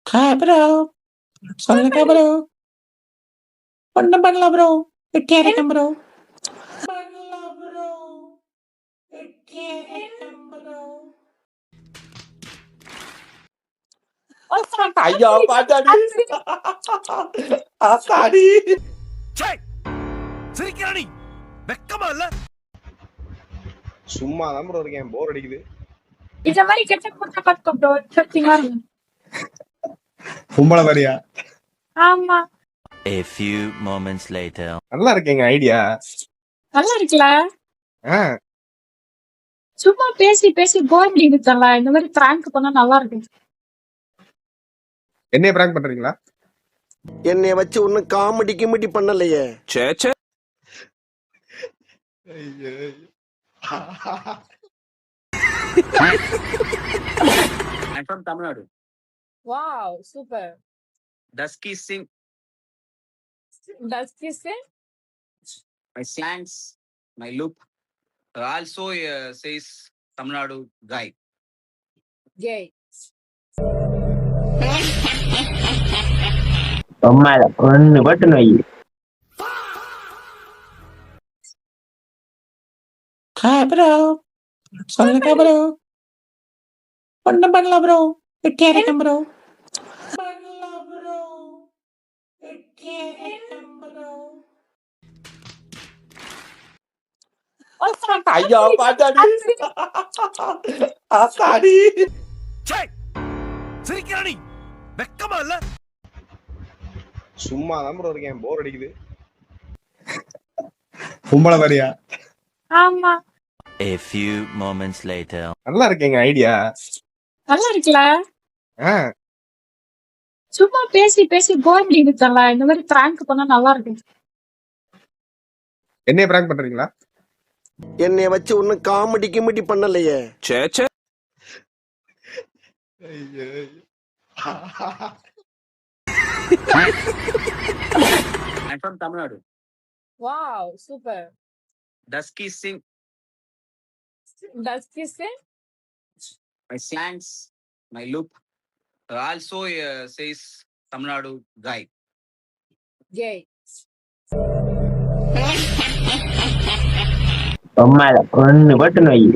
Hi bro. சொல்லுங்க bro. ஒண்ணும் பண்ணல ப்ரோ. வெட்டியா இருக்கேன் ப்ரோ. பண்ணல ப்ரோ. வெட்டியா இருக்கேன் ப்ரோ. ஐயோ பாட்டாடி. ஆத்தாடி. சிரிக்கிறானி வெக்கமா இல்ல? சும்மா தான் ப்ரோ இருக்கேன், போர் அடிக்குது. இந்த மாதிரி கெட்ட கூட்ட பார்க்க ப்ரோ இன்ட்ரெஸ்டிங்கா இருக்கும். கும்பல மாதிரியா? ஆமா, A few moments later. நல்லா இருக்கேங்க ஐடியா. நல்லா இருக்குல்ல? ஆ, சும்மா பேசி பேசி போர் அடிக்குதுல்ல. இந்த மாதிரி பிராங்க் பண்ணா நல்லா இருக்கும். என்னைய பிராங்க் பண்றீங்களா? என்னைய வச்சு ஒன்னும் காமெடி கிமெடி பண்ணலையே. சே ஐயோ. I'm from Tamil Nadu. Wow, super. Dusky sing Does this say? my slangs, my look. Also says Tamil Nadu guy. Gay. அம்மால ஒண்ணு பட்டு நோய். Hi bro. சொல்லுங்க ப்ரோ. ஒண்ணும் பண்ணல ப்ரோ. வெட்டியா இருக்கேன் ப்ரோ. பண்ணல ப்ரோ. வெட்டியா இருக்கேன் ப்ரோ. ஐயோ பாட்டாடி. ஆத்தாடி. சிரிக்கிறானி வெக்கமா இல்ல? சும்மா தான் ப்ரோ இருக்கேன், போர் அடிக்குது. கும்பல மாதிரியா? ஆமா, A few moments later. நல்லா இருக்கேங்க ஐடியா. நல்லா இருக்குல்ல? ஆ, சும்மா பேசி பேசி போர் அடிக்குதுல்ல. இந்த மாதிரி பிராங்க் பண்ணா நல்லா இருக்கும். என்னைய பிராங்க் பண்றீங்களா? என்னைய வச்சு ஒன்னும் காமெடி கிமெடி பண்ணலையே. சே ஐயோ. I'm from Tamil Nadu. Wow, super. Dusky sing Does this say? my slangs, my look. Also says Tamil Nadu guy. Gay. அம்மால ஒண்ணு பட்டு நோய்.